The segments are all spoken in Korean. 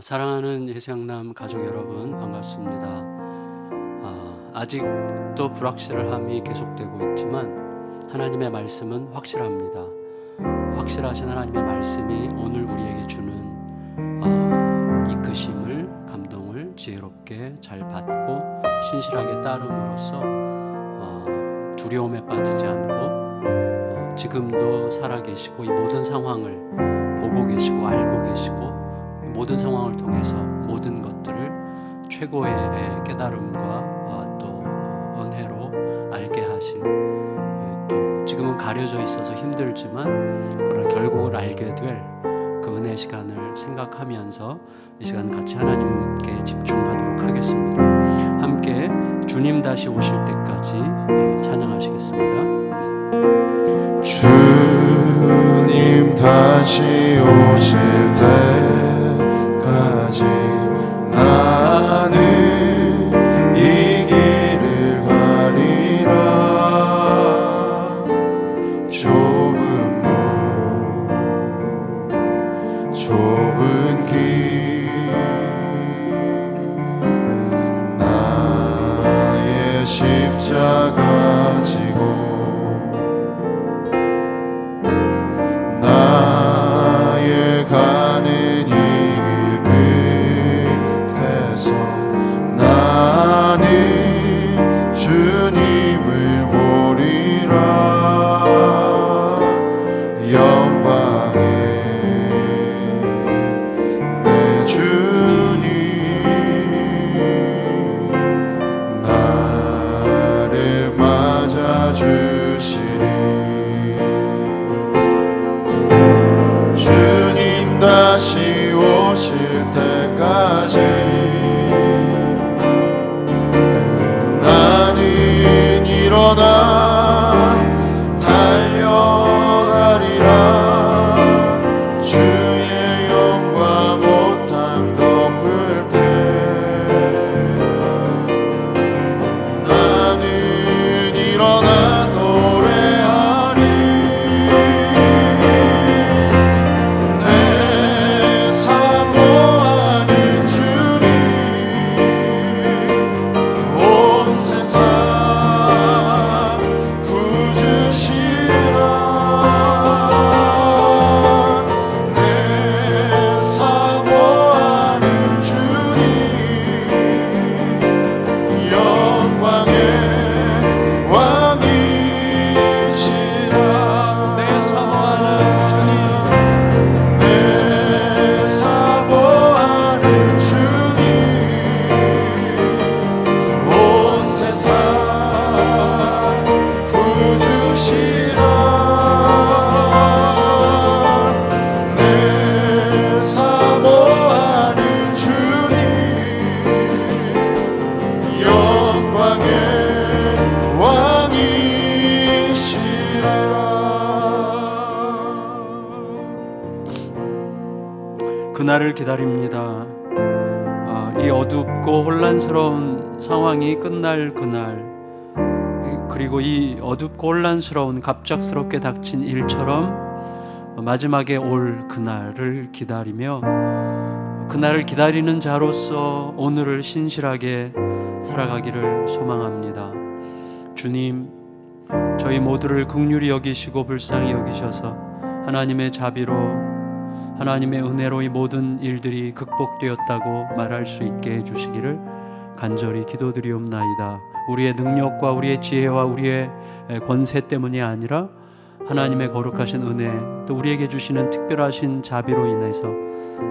사랑하는 예수양남 가족 여러분, 반갑습니다. 아직도 불확실함이 계속되고 있지만 하나님의 말씀은 확실합니다. 확실하신 하나님의 말씀이 오늘 우리에게 주는 이끄심을, 감동을 지혜롭게 잘 받고 신실하게 따름으로써 두려움에 빠지지 않고 지금도 살아계시고 이 모든 상황을 보고 계시고 알고 계시고 모든 상황을 통해서 모든 것들을 최고의 깨달음과 또 은혜로 알게 하실, 또 지금은 가려져 있어서 힘들지만 그러나 결국을 알게 될 그 은혜 시간을 생각하면서 이 시간 같이 하나님께 집중하도록 하겠습니다. 함께 주님 다시 오실 때까지 찬양하시겠습니다. 주님 다시 오실 때까지 나는 이 길을 가리라. 좁은 문 좁은 길 나의 십자가 지고 나의 가는 이 길 끝에서 나는 주님을 보리라. 영광에 내 주님 나를 맞아주시리. 주님 다시 오실 때까지 나는 일어나 달려가리라. 주의 영광 온 땅 덮을 때 나는 일어나 노래하리. 내 사모하는 주님 온 세상 구주시라. 내 사모하는 주님 영광의 왕이시라. 내 사모하는 주님 내 사모하는 주님 온 세상 구주시라. 내 사모하는 주님 영광의 왕이시라. 그날을 기다립니다. 이 어둡고 혼란스러운 상황이 끝날 그날, 그리고 이 어둡고 혼란스러운 갑작스럽게 닥친 일처럼 마지막에 올 그날을 기다리며 그날을 기다리는 자로서 오늘을 신실하게 살아가기를 소망합니다. 주님, 저희 모두를 긍휼히 여기시고 불쌍히 여기셔서 하나님의 자비로, 하나님의 은혜로 이 모든 일들이 극복되었다고 말할 수 있게 해주시기를 간절히 기도드리옵나이다. 우리의 능력과 우리의 지혜와 우리의 권세 때문이 아니라 하나님의 거룩하신 은혜, 또 우리에게 주시는 특별하신 자비로 인해서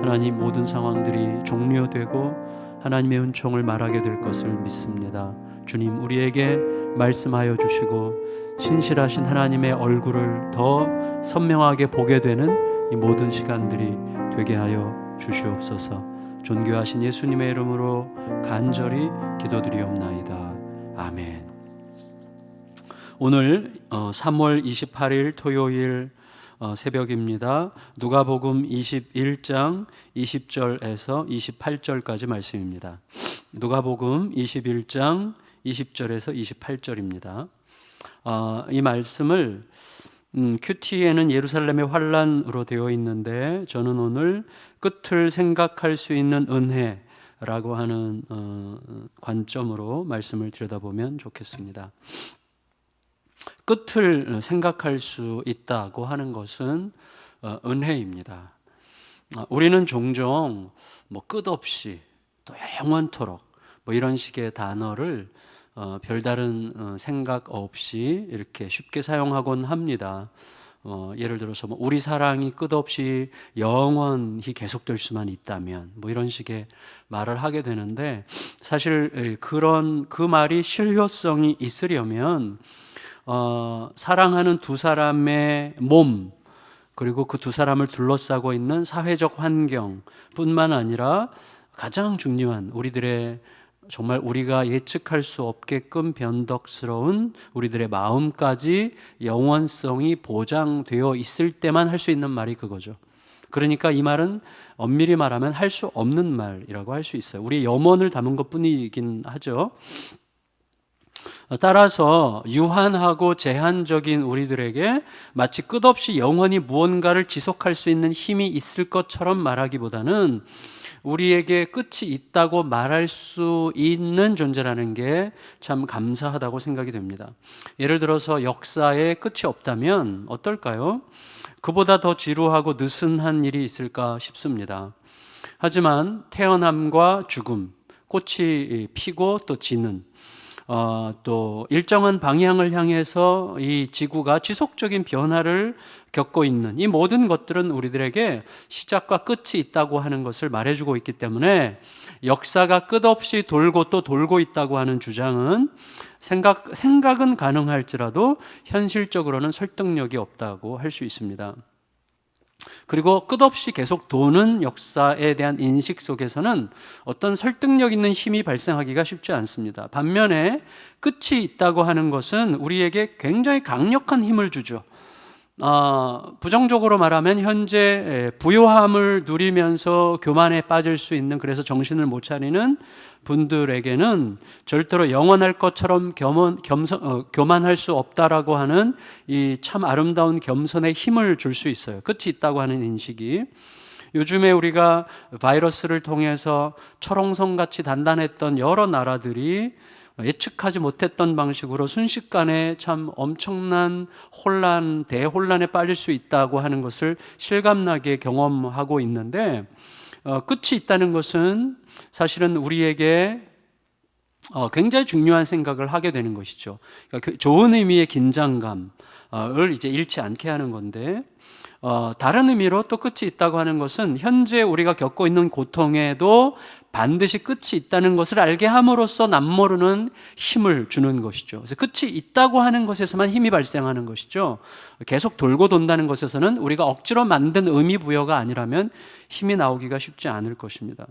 하나님 모든 상황들이 종료되고 하나님의 은총을 말하게 될 것을 믿습니다. 주님, 우리에게 말씀하여 주시고 신실하신 하나님의 얼굴을 더 선명하게 보게 되는 이 모든 시간들이 되게 하여 주시옵소서. 존귀하신 예수님의 이름으로 간절히 기도드리옵나이다. 아멘. 오늘 3월 28일 토요일 새벽입니다. 누가복음 21장 20절에서 28절까지 말씀입니다. 누가복음 21장 20절에서 28절입니다. 이 말씀을 큐티에는 예루살렘의 환란으로 되어 있는데 저는 오늘 끝을 생각할 수 있는 은혜라고 하는 관점으로 말씀을 들여다보면 좋겠습니다. 끝을 생각할 수 있다고 하는 것은 은혜입니다. 우리는 종종 끝없이 또 영원토록 이런 식의 단어를 별다른 생각 없이 이렇게 쉽게 사용하곤 합니다. 예를 들어서 우리 사랑이 끝없이 영원히 계속될 수만 있다면 이런 식의 말을 하게 되는데, 사실 그 말이 실효성이 있으려면 사랑하는 두 사람의 몸, 그리고 그 두 사람을 둘러싸고 있는 사회적 환경뿐만 아니라 가장 중요한 우리들의 정말 우리가 예측할 수 없게끔 변덕스러운 우리들의 마음까지 영원성이 보장되어 있을 때만 할 수 있는 말이 그거죠. 그러니까 이 말은 엄밀히 말하면 할 수 없는 말이라고 할 수 있어요. 우리의 염원을 담은 것뿐이긴 하죠. 따라서 유한하고 제한적인 우리들에게 마치 끝없이 영원히 무언가를 지속할 수 있는 힘이 있을 것처럼 말하기보다는 우리에게 끝이 있다고 말할 수 있는 존재라는 게 참 감사하다고 생각이 됩니다. 예를 들어서 역사에 끝이 없다면 어떨까요? 그보다 더 지루하고 느슨한 일이 있을까 싶습니다. 하지만 태어남과 죽음, 꽃이 피고 또 지는, 또 일정한 방향을 향해서 이 지구가 지속적인 변화를 겪고 있는 이 모든 것들은 우리들에게 시작과 끝이 있다고 하는 것을 말해주고 있기 때문에 역사가 끝없이 돌고 또 돌고 있다고 하는 주장은 생각은 가능할지라도 현실적으로는 설득력이 없다고 할 수 있습니다. 그리고 끝없이 계속 도는 역사에 대한 인식 속에서는 어떤 설득력 있는 힘이 발생하기가 쉽지 않습니다. 반면에 끝이 있다고 하는 것은 우리에게 굉장히 강력한 힘을 주죠. 부정적으로 말하면 현재 부요함을 누리면서 교만에 빠질 수 있는, 그래서 정신을 못 차리는 분들에게는 절대로 영원할 것처럼 교만할 수 없다라고 하는 이 참 아름다운 겸손의 힘을 줄 수 있어요. 끝이 있다고 하는 인식이. 요즘에 우리가 바이러스를 통해서 철옹성같이 단단했던 여러 나라들이 예측하지 못했던 방식으로 순식간에 참 엄청난 대혼란에 빠질 수 있다고 하는 것을 실감나게 경험하고 있는데, 끝이 있다는 것은 사실은 우리에게 굉장히 중요한 생각을 하게 되는 것이죠. 그러니까 좋은 의미의 긴장감을 이제 잃지 않게 하는 건데, 다른 의미로 또 끝이 있다고 하는 것은 현재 우리가 겪고 있는 고통에도 반드시 끝이 있다는 것을 알게 함으로써 남모르는 힘을 주는 것이죠. 그래서 끝이 있다고 하는 것에서만 힘이 발생하는 것이죠. 계속 돌고 돈다는 것에서는 우리가 억지로 만든 의미 부여가 아니라면 힘이 나오기가 쉽지 않을 것입니다.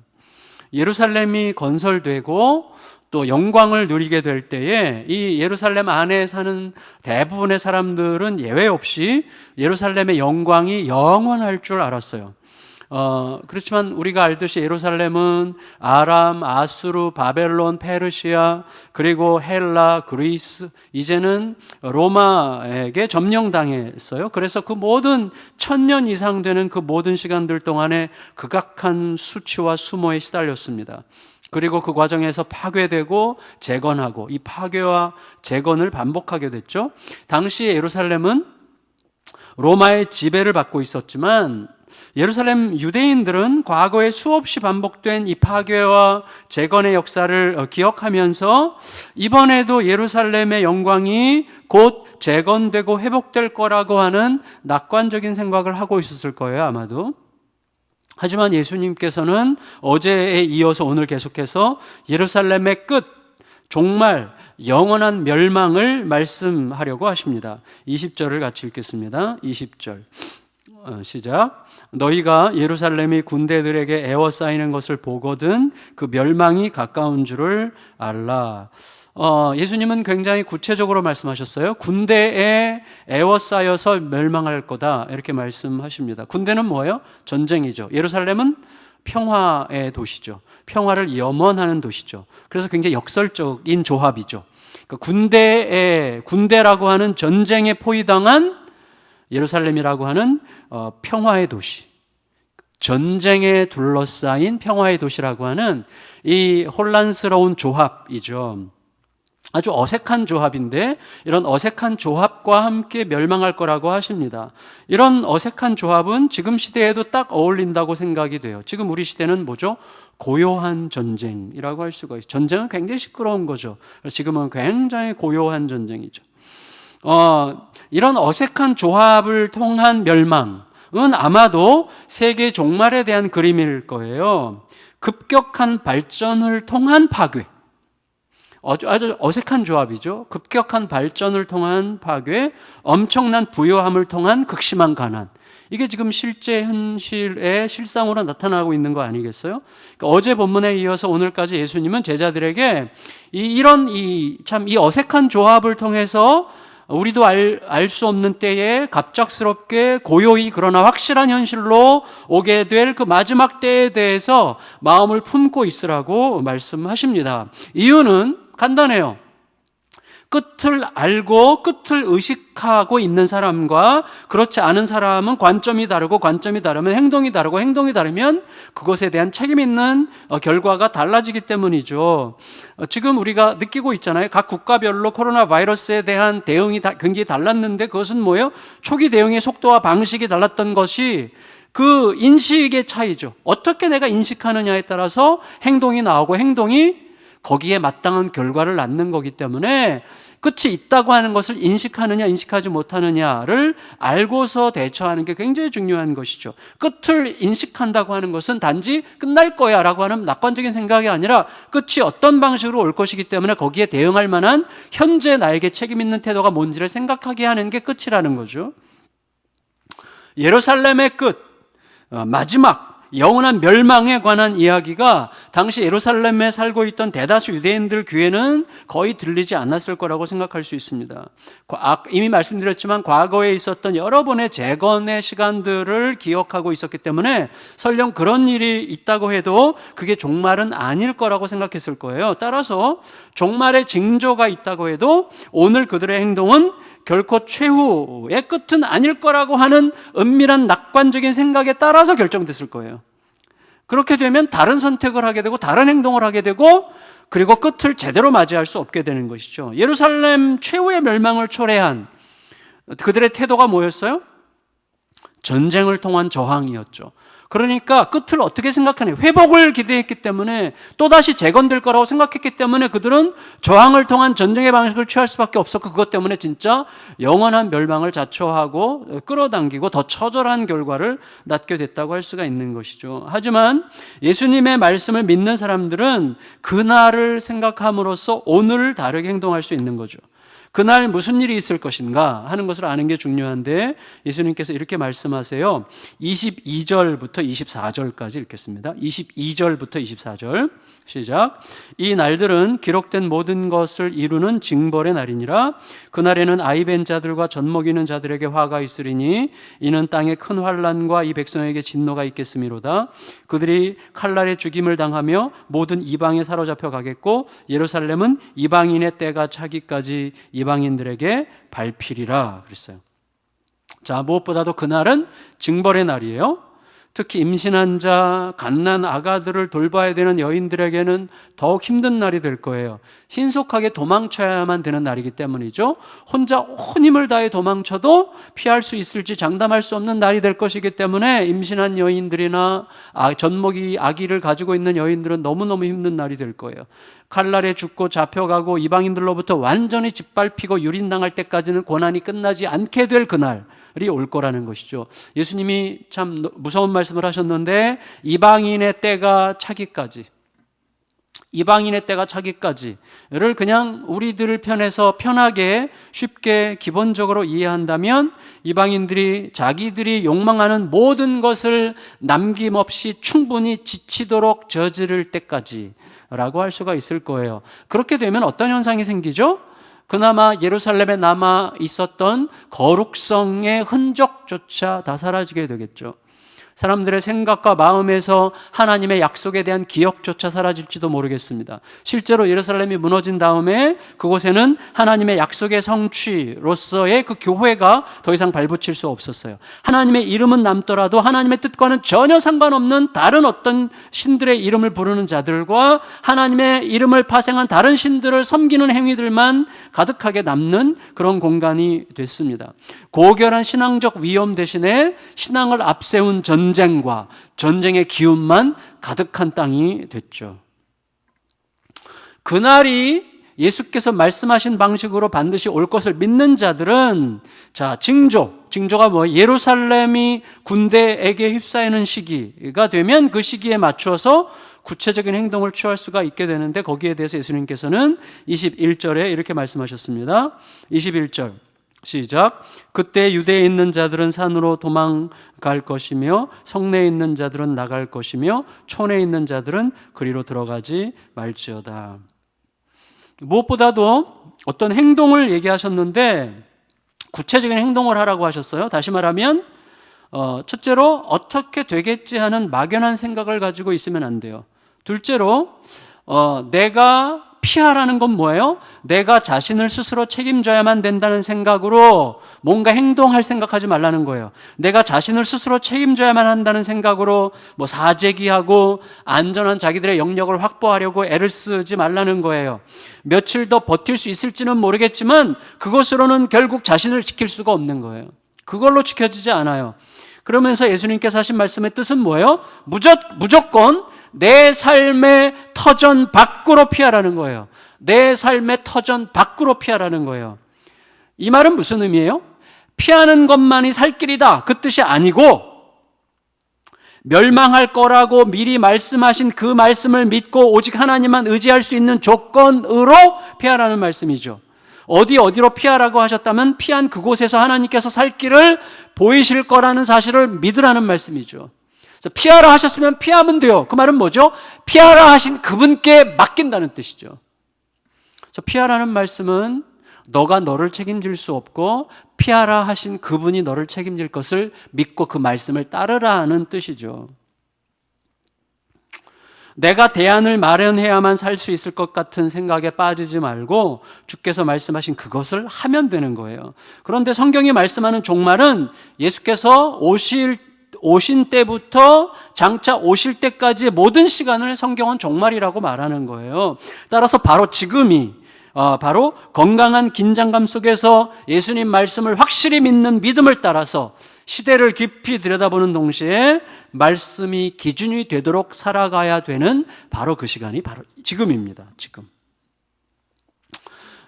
예루살렘이 건설되고 또 영광을 누리게 될 때에 이 예루살렘 안에 사는 대부분의 사람들은 예외 없이 예루살렘의 영광이 영원할 줄 알았어요. 그렇지만 우리가 알듯이 예루살렘은 아람, 아수르, 바벨론, 페르시아, 그리고 헬라, 그리스, 이제는 로마에게 점령당했어요. 그래서 그 모든 1000년 이상 되는 그 모든 시간들 동안에 극악한 수치와 수모에 시달렸습니다. 그리고 그 과정에서 파괴되고 재건하고, 이 파괴와 재건을 반복하게 됐죠. 당시 예루살렘은 로마의 지배를 받고 있었지만 예루살렘 유대인들은 과거에 수없이 반복된 이 파괴와 재건의 역사를 기억하면서 이번에도 예루살렘의 영광이 곧 재건되고 회복될 거라고 하는 낙관적인 생각을 하고 있었을 거예요, 아마도. 하지만 예수님께서는 어제에 이어서 오늘 계속해서 예루살렘의 끝, 종말, 영원한 멸망을 말씀하려고 하십니다. 20절을 같이 읽겠습니다. 20절 시작. 너희가 예루살렘이 군대들에게 에워싸이는 것을 보거든 그 멸망이 가까운 줄을 알라. 예수님은 굉장히 구체적으로 말씀하셨어요. 군대에 에워싸여서 멸망할 거다, 이렇게 말씀하십니다. 군대는 뭐예요? 전쟁이죠. 예루살렘은 평화의 도시죠. 평화를 염원하는 도시죠. 그래서 굉장히 역설적인 조합이죠. 그러니까 군대라고 하는 전쟁에 포위당한 예루살렘이라고 하는 평화의 도시, 전쟁에 둘러싸인 평화의 도시라고 하는 이 혼란스러운 조합이죠. 아주 어색한 조합인데 이런 어색한 조합과 함께 멸망할 거라고 하십니다. 이런 어색한 조합은 지금 시대에도 딱 어울린다고 생각이 돼요. 지금 우리 시대는 뭐죠? 고요한 전쟁이라고 할 수가 있어요. 전쟁은 굉장히 시끄러운 거죠. 지금은 굉장히 고요한 전쟁이죠. 이런 어색한 조합을 통한 멸망은 아마도 세계 종말에 대한 그림일 거예요. 급격한 발전을 통한 파괴. 아주 어색한 조합이죠. 급격한 발전을 통한 파괴, 엄청난 부유함을 통한 극심한 가난. 이게 지금 실제 현실의 실상으로 나타나고 있는 거 아니겠어요? 그러니까 어제 본문에 이어서 오늘까지 예수님은 제자들에게 이 어색한 조합을 통해서 우리도 알 수 없는 때에 갑작스럽게 고요히 그러나 확실한 현실로 오게 될 그 마지막 때에 대해서 마음을 품고 있으라고 말씀하십니다. 이유는 간단해요. 끝을 알고 끝을 의식하고 있는 사람과 그렇지 않은 사람은 관점이 다르고 관점이 다르면 행동이 다르고 행동이 다르면 그것에 대한 책임 있는 결과가 달라지기 때문이죠. 지금 우리가 느끼고 있잖아요. 각 국가별로 코로나 바이러스에 대한 대응이 굉장히 달랐는데 그것은 뭐예요? 초기 대응의 속도와 방식이 달랐던 것이 그 인식의 차이죠. 어떻게 내가 인식하느냐에 따라서 행동이 나오고 행동이 거기에 마땅한 결과를 낳는 거기 때문에 끝이 있다고 하는 것을 인식하느냐 인식하지 못하느냐를 알고서 대처하는 게 굉장히 중요한 것이죠. 끝을 인식한다고 하는 것은 단지 끝날 거야 라고 하는 낙관적인 생각이 아니라 끝이 어떤 방식으로 올 것이기 때문에 거기에 대응할 만한 현재 나에게 책임 있는 태도가 뭔지를 생각하게 하는 게 끝이라는 거죠. 예루살렘의 끝, 마지막 영원한 멸망에 관한 이야기가 당시 예루살렘에 살고 있던 대다수 유대인들 귀에는 거의 들리지 않았을 거라고 생각할 수 있습니다. 이미 말씀드렸지만 과거에 있었던 여러 번의 재건의 시간들을 기억하고 있었기 때문에 설령 그런 일이 있다고 해도 그게 종말은 아닐 거라고 생각했을 거예요. 따라서 종말의 징조가 있다고 해도 오늘 그들의 행동은 결코 최후의 끝은 아닐 거라고 하는 은밀한 낙관적인 생각에 따라서 결정됐을 거예요. 그렇게 되면 다른 선택을 하게 되고 다른 행동을 하게 되고 그리고 끝을 제대로 맞이할 수 없게 되는 것이죠. 예루살렘 최후의 멸망을 초래한 그들의 태도가 뭐였어요? 전쟁을 통한 저항이었죠. 그러니까 끝을 어떻게 생각하냐, 회복을 기대했기 때문에 또다시 재건될 거라고 생각했기 때문에 그들은 저항을 통한 전쟁의 방식을 취할 수밖에 없었고 그것 때문에 진짜 영원한 멸망을 자초하고 끌어당기고 더 처절한 결과를 낳게 됐다고 할 수가 있는 것이죠. 하지만 예수님의 말씀을 믿는 사람들은 그날을 생각함으로써 오늘을 다르게 행동할 수 있는 거죠. 그날 무슨 일이 있을 것인가 하는 것을 아는 게 중요한데 예수님께서 이렇게 말씀하세요. 22절부터 24절까지 읽겠습니다. 22절부터 24절 시작. 이 날들은 기록된 모든 것을 이루는 징벌의 날이니라. 그날에는 아이 벤 자들과 젖 먹이는 자들에게 화가 있으리니 이는 땅에 큰 환난과 이 백성에게 진노가 있겠음이로다. 그들이 칼날에 죽임을 당하며 모든 이방에 사로잡혀 가겠고 예루살렘은 이방인의 때가 차기까지 이방인들에게 밟히리라 그랬어요. 자, 무엇보다도 그날은 징벌의 날이에요. 특히 임신한 자, 갓난 아가들을 돌봐야 되는 여인들에게는 더욱 힘든 날이 될 거예요. 신속하게 도망쳐야만 되는 날이기 때문이죠. 혼자 온 힘을 다해 도망쳐도 피할 수 있을지 장담할 수 없는 날이 될 것이기 때문에 임신한 여인들이나 젖먹이 아기를 가지고 있는 여인들은 너무너무 힘든 날이 될 거예요. 칼날에 죽고 잡혀가고 이방인들로부터 완전히 짓밟히고 유린당할 때까지는 고난이 끝나지 않게 될 그날이 올 거라는 것이죠. 예수님이 참 무서운 말씀을 하셨는데 이방인의 때가 차기까지를 그냥 우리들 편에서 편하게 쉽게 기본적으로 이해한다면 이방인들이 자기들이 욕망하는 모든 것을 남김없이 충분히 지치도록 저지를 때까지 라고 할 수가 있을 거예요. 그렇게 되면 어떤 현상이 생기죠? 그나마 예루살렘에 남아 있었던 거룩성의 흔적조차 다 사라지게 되겠죠. 사람들의 생각과 마음에서 하나님의 약속에 대한 기억조차 사라질지도 모르겠습니다. 실제로 예루살렘이 무너진 다음에 그곳에는 하나님의 약속의 성취로서의 그 교회가 더 이상 발붙일 수 없었어요. 하나님의 이름은 남더라도 하나님의 뜻과는 전혀 상관없는 다른 어떤 신들의 이름을 부르는 자들과 하나님의 이름을 파생한 다른 신들을 섬기는 행위들만 가득하게 남는 그런 공간이 됐습니다. 고결한 신앙적 위험 대신에 신앙을 앞세운 전쟁과 전쟁의 기운만 가득한 땅이 됐죠. 그날이 예수께서 말씀하신 방식으로 반드시 올 것을 믿는 자들은 징조가 뭐예요? 예루살렘이 군대에게 휩싸이는 시기가 되면 그 시기에 맞추어서 구체적인 행동을 취할 수가 있게 되는데, 거기에 대해서 예수님께서는 21절에 이렇게 말씀하셨습니다. 21절 시작. 그때 유대에 있는 자들은 산으로 도망갈 것이며 성내에 있는 자들은 나갈 것이며 촌에 있는 자들은 그리로 들어가지 말지어다. 무엇보다도 어떤 행동을 얘기하셨는데 구체적인 행동을 하라고 하셨어요. 다시 말하면 첫째로 어떻게 되겠지 하는 막연한 생각을 가지고 있으면 안 돼요. 둘째로 내가 피하라는 건 뭐예요? 내가 자신을 스스로 책임져야만 된다는 생각으로 뭔가 행동할 생각하지 말라는 거예요. 내가 자신을 스스로 책임져야만 한다는 생각으로 뭐 사재기하고 안전한 자기들의 영역을 확보하려고 애를 쓰지 말라는 거예요. 며칠 더 버틸 수 있을지는 모르겠지만 그것으로는 결국 자신을 지킬 수가 없는 거예요. 그걸로 지켜지지 않아요. 그러면서 예수님께서 하신 말씀의 뜻은 뭐예요? 무조건 내 삶의 터전 밖으로 피하라는 거예요. 내 삶의 터전 밖으로 피하라는 거예요. 이 말은 무슨 의미예요? 피하는 것만이 살 길이다, 그 뜻이 아니고 멸망할 거라고 미리 말씀하신 그 말씀을 믿고 오직 하나님만 의지할 수 있는 조건으로 피하라는 말씀이죠. 어디로 피하라고 하셨다면 피한 그곳에서 하나님께서 살 길을 보이실 거라는 사실을 믿으라는 말씀이죠. 피하라 하셨으면 피하면 돼요. 그 말은 뭐죠? 피하라 하신 그분께 맡긴다는 뜻이죠. 그래서 피하라는 말씀은 너가 너를 책임질 수 없고 피하라 하신 그분이 너를 책임질 것을 믿고 그 말씀을 따르라는 뜻이죠. 내가 대안을 마련해야만 살 수 있을 것 같은 생각에 빠지지 말고 주께서 말씀하신 그것을 하면 되는 거예요. 그런데 성경이 말씀하는 종말은 예수께서 오신 때부터 장차 오실 때까지의 모든 시간을 성경은 종말이라고 말하는 거예요. 따라서 바로 지금이 바로 건강한 긴장감 속에서 예수님 말씀을 확실히 믿는 믿음을 따라서 시대를 깊이 들여다보는 동시에 말씀이 기준이 되도록 살아가야 되는 바로 그 시간이 바로 지금입니다. 지금.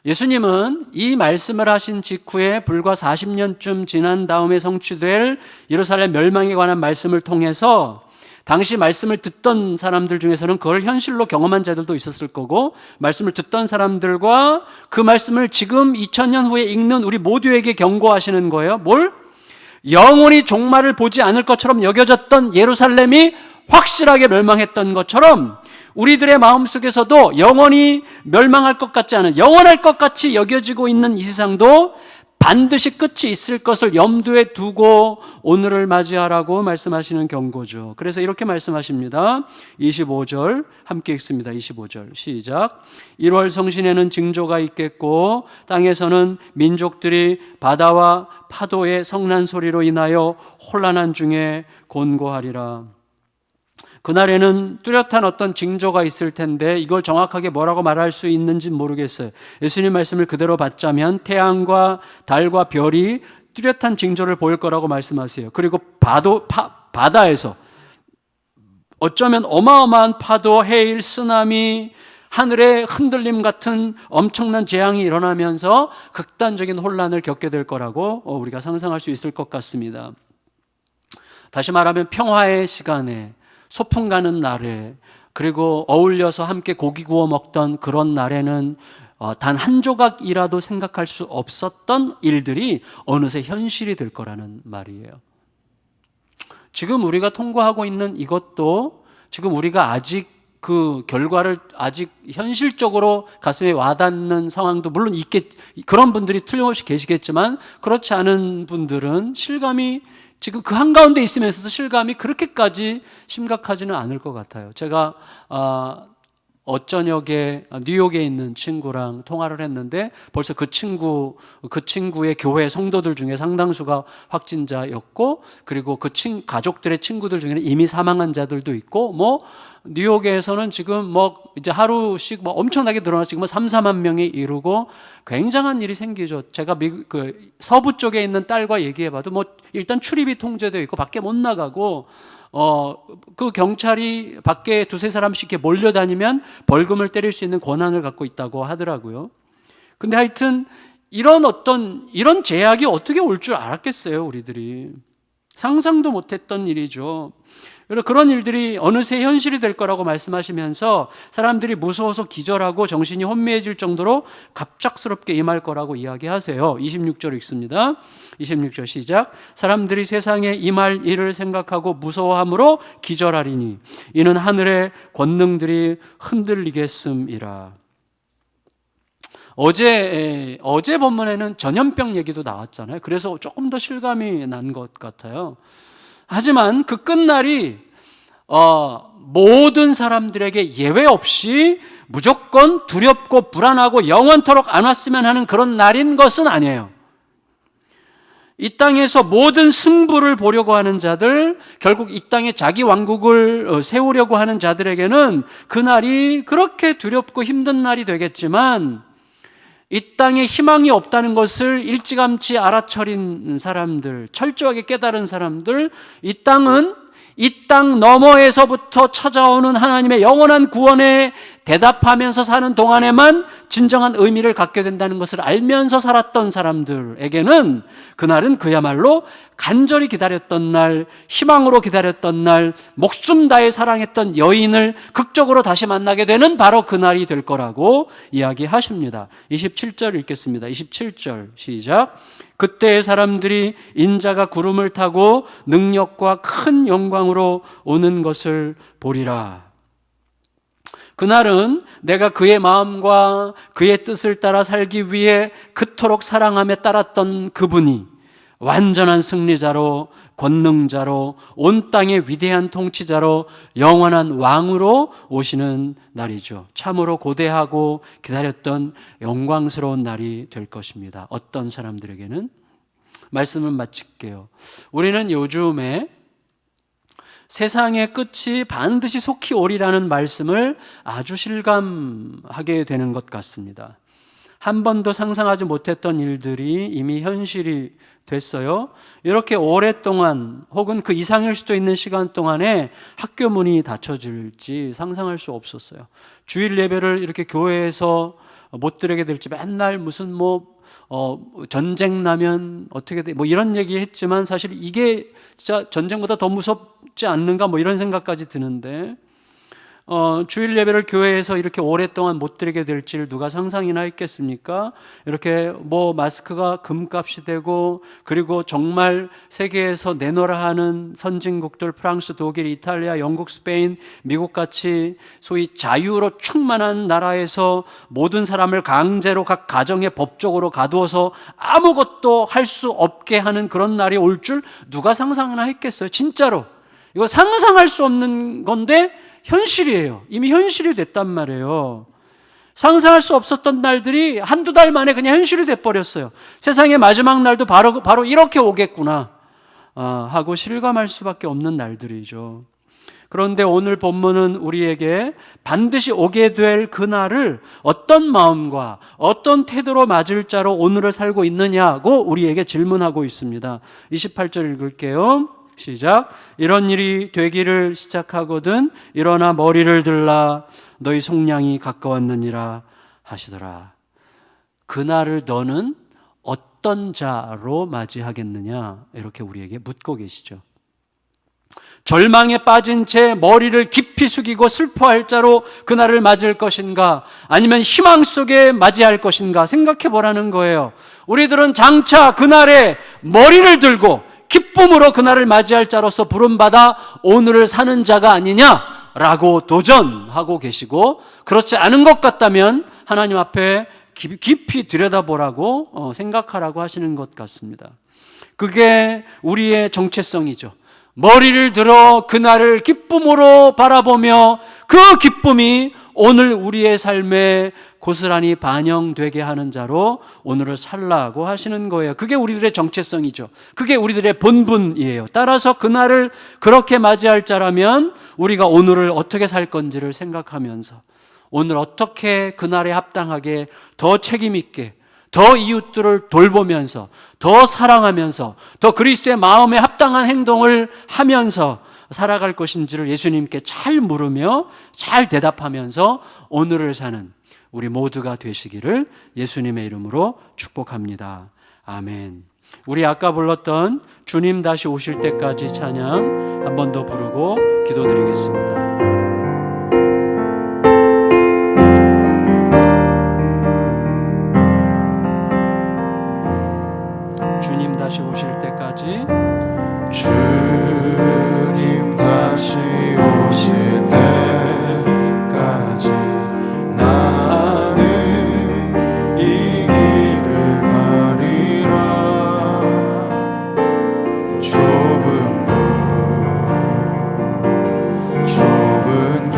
예수님은 이 말씀을 하신 직후에 불과 40년쯤 지난 다음에 성취될 예루살렘 멸망에 관한 말씀을 통해서 당시 말씀을 듣던 사람들 중에서는 그걸 현실로 경험한 자들도 있었을 거고, 말씀을 듣던 사람들과 그 말씀을 지금 2000년 후에 읽는 우리 모두에게 경고하시는 거예요. 뭘? 영원히 종말을 보지 않을 것처럼 여겨졌던 예루살렘이 확실하게 멸망했던 것처럼 우리들의 마음속에서도 영원히 멸망할 것 같지 않은, 영원할 것 같이 여겨지고 있는 이 세상도 반드시 끝이 있을 것을 염두에 두고 오늘을 맞이하라고 말씀하시는 경고죠. 그래서 이렇게 말씀하십니다. 25절 함께 읽습니다. 25절 시작. 1월 성신에는 징조가 있겠고 땅에서는 민족들이 바다와 파도의 성난 소리로 인하여 혼란한 중에 곤고하리라. 그날에는 뚜렷한 어떤 징조가 있을 텐데 이걸 정확하게 뭐라고 말할 수 있는지 모르겠어요. 예수님 말씀을 그대로 받자면 태양과 달과 별이 뚜렷한 징조를 보일 거라고 말씀하세요. 그리고 바다에서 어쩌면 어마어마한 파도, 해일, 쓰나미, 하늘의 흔들림 같은 엄청난 재앙이 일어나면서 극단적인 혼란을 겪게 될 거라고 우리가 상상할 수 있을 것 같습니다. 다시 말하면 평화의 시간에, 소풍 가는 날에, 그리고 어울려서 함께 고기 구워 먹던 그런 날에는 단 한 조각이라도 생각할 수 없었던 일들이 어느새 현실이 될 거라는 말이에요. 지금 우리가 통과하고 있는 이것도 지금 우리가 아직 그 결과를 아직 현실적으로 가슴에 와닿는 상황도 물론 그런 분들이 틀림없이 계시겠지만 그렇지 않은 분들은 실감이 지금 그 한가운데 있으면서도 실감이 그렇게까지 심각하지는 않을 것 같아요. 제가 어저녁에 뉴욕에 있는 친구랑 통화를 했는데 벌써 그 친구의 교회 성도들 중에 상당수가 확진자였고, 그리고 그 가족들의 친구들 중에는 이미 사망한 자들도 있고, 뉴욕에서는 지금 이제 하루씩 엄청나게 늘어나 지금 3, 4만 명이 이루고 굉장한 일이 생기죠. 제가 서부 쪽에 있는 딸과 얘기해봐도 일단 출입이 통제되어 있고 밖에 못 나가고, 그 경찰이 밖에 두세 사람씩 이렇게 몰려다니면 벌금을 때릴 수 있는 권한을 갖고 있다고 하더라고요. 근데 하여튼 이런 제약이 어떻게 올 줄 알았겠어요, 우리들이. 상상도 못했던 일이죠. 그런 일들이 어느새 현실이 될 거라고 말씀하시면서 사람들이 무서워서 기절하고 정신이 혼미해질 정도로 갑작스럽게 임할 거라고 이야기하세요. 26절 읽습니다. 26절 시작. 사람들이 세상에 임할 일을 생각하고 무서워함으로 기절하리니 이는 하늘의 권능들이 흔들리겠음이라. 어제 본문에는 전염병 얘기도 나왔잖아요. 그래서 조금 더 실감이 난 것 같아요. 하지만 그 끝날이 모든 사람들에게 예외 없이 무조건 두렵고 불안하고 영원토록 안 왔으면 하는 그런 날인 것은 아니에요. 이 땅에서 모든 승부를 보려고 하는 자들, 결국 이 땅에 자기 왕국을 세우려고 하는 자들에게는 그날이 그렇게 두렵고 힘든 날이 되겠지만, 이 땅에 희망이 없다는 것을 일찌감치 알아차린 사람들, 철저하게 깨달은 사람들, 이 땅 너머에서부터 찾아오는 하나님의 영원한 구원에 대답하면서 사는 동안에만 진정한 의미를 갖게 된다는 것을 알면서 살았던 사람들에게는 그날은 그야말로 간절히 기다렸던 날, 희망으로 기다렸던 날, 목숨 다해 사랑했던 여인을 극적으로 다시 만나게 되는 바로 그날이 될 거라고 이야기하십니다. 27절 읽겠습니다. 27절 시작. 그때의 사람들이 인자가 구름을 타고 능력과 큰 영광으로 오는 것을 보리라. 그날은 내가 그의 마음과 그의 뜻을 따라 살기 위해 그토록 사랑함에 따랐던 그분이 완전한 승리자로, 권능자로, 온 땅의 위대한 통치자로, 영원한 왕으로 오시는 날이죠. 참으로 고대하고 기다렸던 영광스러운 날이 될 것입니다. 어떤 사람들에게는? 말씀을 마칠게요. 우리는 요즘에 세상의 끝이 반드시 속히 오리라는 말씀을 아주 실감하게 되는 것 같습니다. 한 번도 상상하지 못했던 일들이 이미 현실이 됐어요. 이렇게 오랫동안 혹은 그 이상일 수도 있는 시간 동안에 학교 문이 닫혀질지 상상할 수 없었어요. 주일 예배를 이렇게 교회에서 못 드리게 될지 맨날 무슨 전쟁 나면 어떻게 돼? 이런 얘기 했지만 사실 이게 진짜 전쟁보다 더 무섭지 않는가? 이런 생각까지 드는데, 주일 예배를 교회에서 이렇게 오랫동안 못 드리게 될지를 누가 상상이나 했겠습니까? 이렇게 마스크가 금값이 되고, 그리고 정말 세계에서 내놓으라 하는 선진국들, 프랑스, 독일, 이탈리아, 영국, 스페인, 미국같이 소위 자유로 충만한 나라에서 모든 사람을 강제로 각 가정에 법적으로 가두어서 아무것도 할 수 없게 하는 그런 날이 올 줄 누가 상상이나 했겠어요? 진짜로. 이거 상상할 수 없는 건데 현실이에요. 이미 현실이 됐단 말이에요. 상상할 수 없었던 날들이 한두 달 만에 그냥 현실이 돼버렸어요. 세상의 마지막 날도 바로 이렇게 오겠구나 하고 실감할 수밖에 없는 날들이죠. 그런데 오늘 본문은 우리에게 반드시 오게 될 그날을 어떤 마음과 어떤 태도로 맞을 자로 오늘을 살고 있느냐고 우리에게 질문하고 있습니다. 28절 읽을게요. 시작. 이런 일이 되기를 시작하거든 일어나 머리를 들라 너희 속량이 가까웠느니라 하시더라. 그날을 너는 어떤 자로 맞이하겠느냐 이렇게 우리에게 묻고 계시죠. 절망에 빠진 채 머리를 깊이 숙이고 슬퍼할 자로 그날을 맞을 것인가, 아니면 희망 속에 맞이할 것인가 생각해 보라는 거예요. 우리들은 장차 그날에 머리를 들고 기쁨으로 그날을 맞이할 자로서 부름받아 오늘을 사는 자가 아니냐라고 도전하고 계시고, 그렇지 않은 것 같다면 하나님 앞에 깊이 들여다보라고 생각하라고 하시는 것 같습니다. 그게 우리의 정체성이죠. 머리를 들어 그날을 기쁨으로 바라보며 그 기쁨이 오늘 우리의 삶에 고스란히 반영되게 하는 자로 오늘을 살라고 하시는 거예요. 그게 우리들의 정체성이죠. 그게 우리들의 본분이에요. 따라서 그날을 그렇게 맞이할 자라면 우리가 오늘을 어떻게 살 건지를 생각하면서 오늘 어떻게 그날에 합당하게 더 책임 있게 더 이웃들을 돌보면서 더 사랑하면서 더 그리스도의 마음에 합당한 행동을 하면서 살아갈 것인지를 예수님께 잘 물으며 잘 대답하면서 오늘을 사는 우리 모두가 되시기를 예수님의 이름으로 축복합니다. 아멘. 우리 아까 불렀던 주님 다시 오실 때까지 찬양 한 번 더 부르고 기도드리겠습니다. 주님 다시 오실 때까지 주님 다시 오실 때까지 나는 이 길을 가리라. 좁은 문 좁은 길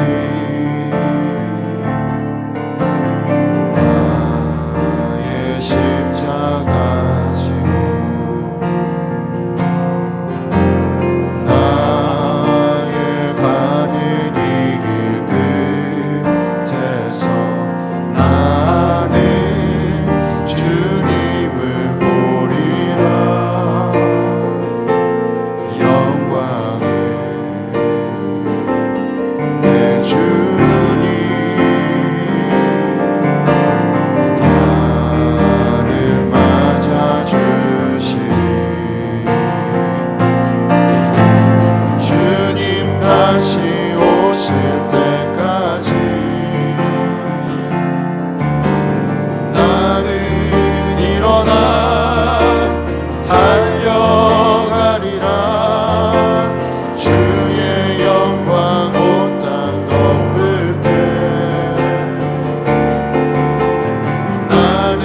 나의 십자가 지고 나의 가는 이 길 끝에서 나는 주님을 보리라. 영광의 내 주님 나를 맞아주시리. 주님 다시 오실 때까지 나는 일어나 달려가리라. 주의 영광 온 땅 덮을 때 나는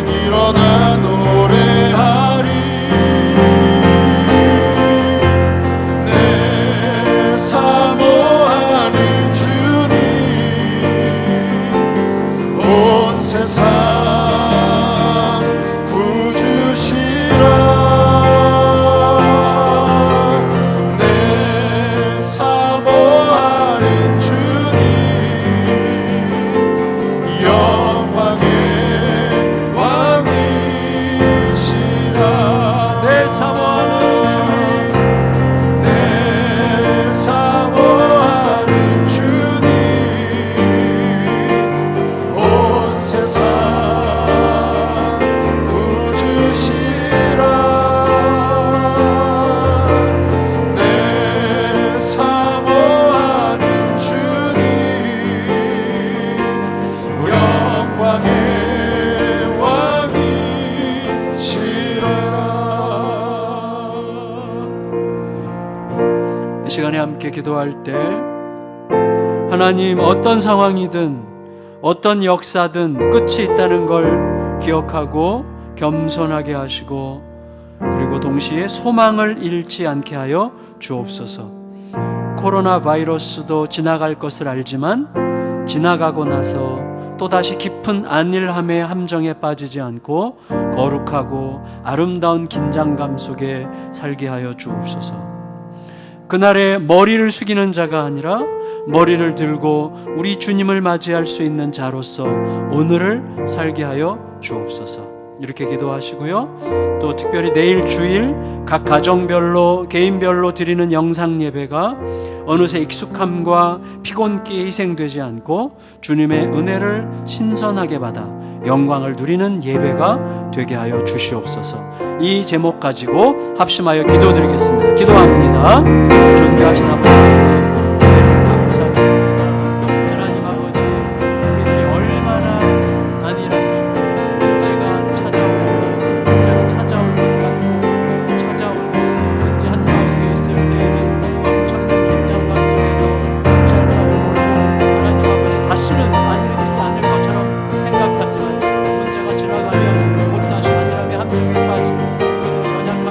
일어나 노래하리. 내 사모하는 주님 온 세상 구주시라. 내 사모하는 주님 영광의 왕이시라. 내 사모하는 주님 내 사모하는 주님 온 세상 구주시라. 내 사모하는 주님 영광의 왕이시라. 이 시간에 함께 기도할 때 하나님 어떤 상황이든 어떤 역사든 끝이 있다는 걸 기억하고 겸손하게 하시고 그리고 동시에 소망을 잃지 않게 하여 주옵소서. 코로나 바이러스도 지나갈 것을 알지만 지나가고 나서 또다시 깊은 안일함의 함정에 빠지지 않고 거룩하고 아름다운 긴장감 속에 살게 하여 주옵소서. 그날에 머리를 숙이는 자가 아니라 머리를 들고 우리 주님을 맞이할 수 있는 자로서 오늘을 살게 하여 주옵소서. 이렇게 기도하시고요. 또 특별히 내일 주일 각 가정별로 개인별로 드리는 영상 예배가 어느새 익숙함과 피곤기에 희생되지 않고 주님의 은혜를 신선하게 받아 영광을 누리는 예배가 되게 하여 주시옵소서. 이 제목 가지고 합심하여 기도드리겠습니다. 기도합니다. 존귀하신 아버지 하나님, 은혜를 감사드립니다. 하나님 아버지, 우리들이 얼마나 안일한 주, 문제가 찾아오고 문제가 찾아올 것 같고 찾아오고 문제 한가운데 있을 때에는 엄청난 긴장감 속에서 잘 나오고 하나님 아버지 다시는 안일해지지 않을 것처럼 생각하지만 문제가 지나가면 곧 다시 하나님의 함정에 빠지고 그런 연약함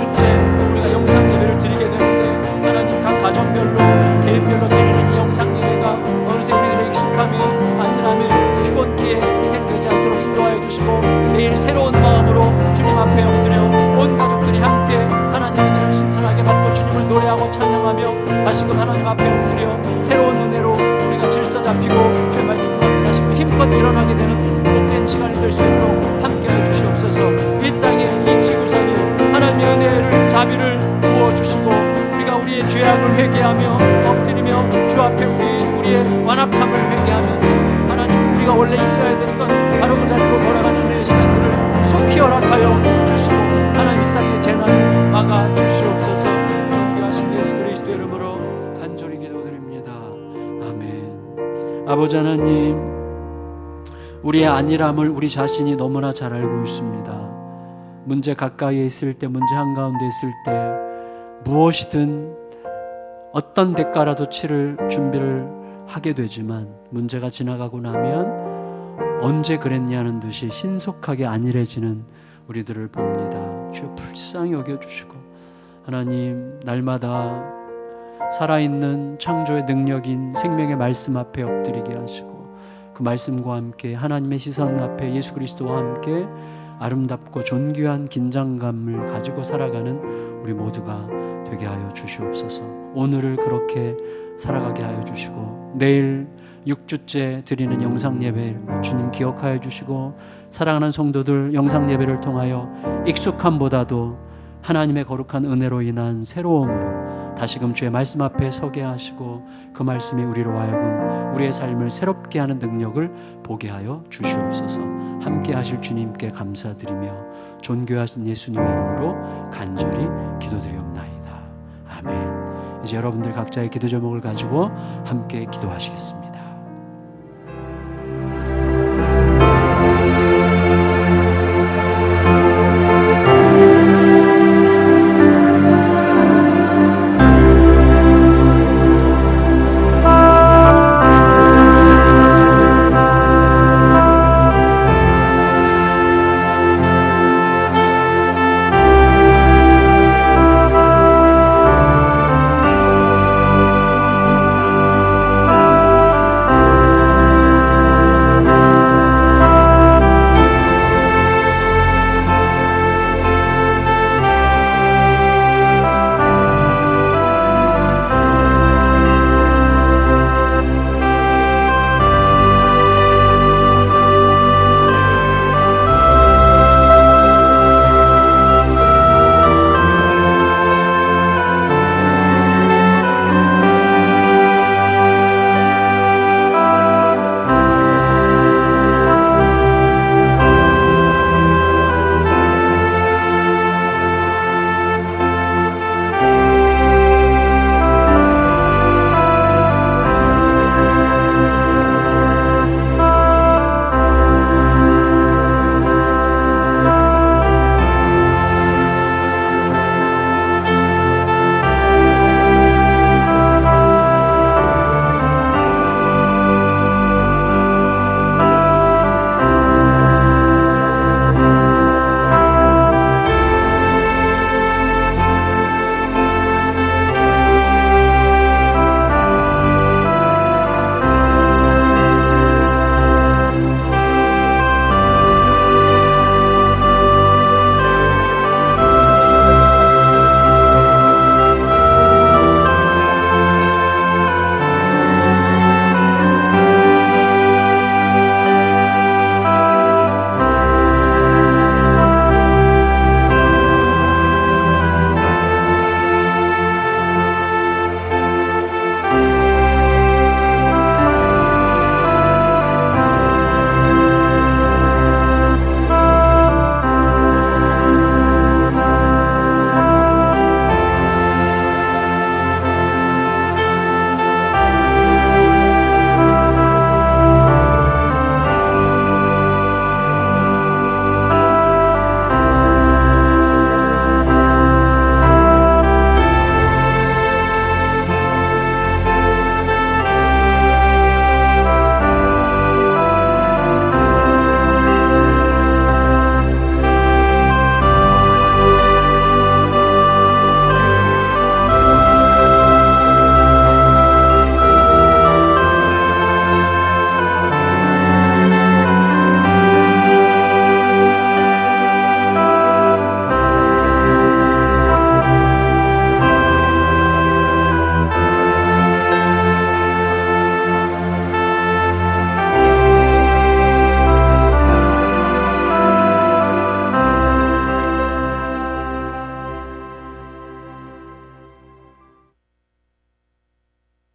6주째 우리가 영상 예배를 드리게 되는데 하나님 각 가정별로 개인별로 드리는 이 영상 예배가 어느새 우리들의 익숙함에 안일함에 피곤기에 희생되지 않도록 인도하여 주시고 내일 새로운 마음으로 주님 앞에 엎드려 온 가족들이 함께 하나님의 은혜를 신선하게 받고 주님을 노래하고 찬양하며 다시금 하나님 앞에 엎드려 새로운 은혜로 우리가 질서 잡히고 주의 말씀 가운데 다시금 힘껏 일어나게 되는 복된 시간이 될 수 있도록 함께하여 주시옵소서. 이 땅에 이 지구상에 하나님의 은혜를 자비를 부어주시고 우리가 우리의 죄악을 회개하며 엎드리며 주 앞에 우리의 완악함을 회개하면서 하나님 우리가 원래 있어야 됐던 바로 그 자리로 돌아가는 은혜의 시간들을 속히 허락하여 주시고 하나님 이 땅의 재난을 막아 주시옵소서. 존귀하신 예수 그리스도의 이름으로 간절히 기도드립니다. 아멘. 아버지 하나님, 우리의 안일함을 우리 자신이 너무나 잘 알고 있습니다. 문제 가까이에 있을 때, 문제 한가운데 있을 때 무엇이든 어떤 대가라도 치를 준비를 하게 되지만 문제가 지나가고 나면 언제 그랬냐는 듯이 신속하게 안일해지는 우리들을 봅니다. 주여 불쌍히 여겨주시고 하나님 날마다 살아있는 창조의 능력인 생명의 말씀 앞에 엎드리게 하시고 그 말씀과 함께 하나님의 시선 앞에 예수 그리스도와 함께 아름답고 존귀한 긴장감을 가지고 살아가는 우리 모두가 되게 하여 주시옵소서. 오늘을 그렇게 살아가게 하여 주시고 내일 6주째 드리는 영상 예배 주님 기억하여 주시고 사랑하는 성도들 영상 예배를 통하여 익숙함보다도 하나님의 거룩한 은혜로 인한 새로움으로 다시금 주의 말씀 앞에 서게 하시고 그 말씀이 우리로 하여금 우리의 삶을 새롭게 하는 능력을 보게 하여 주시옵소서. 함께 하실 주님께 감사드리며 존귀하신 예수님의 이름으로 간절히 기도드리옵나이다. 아멘. 이제 여러분들 각자의 기도 제목을 가지고 함께 기도하시겠습니다.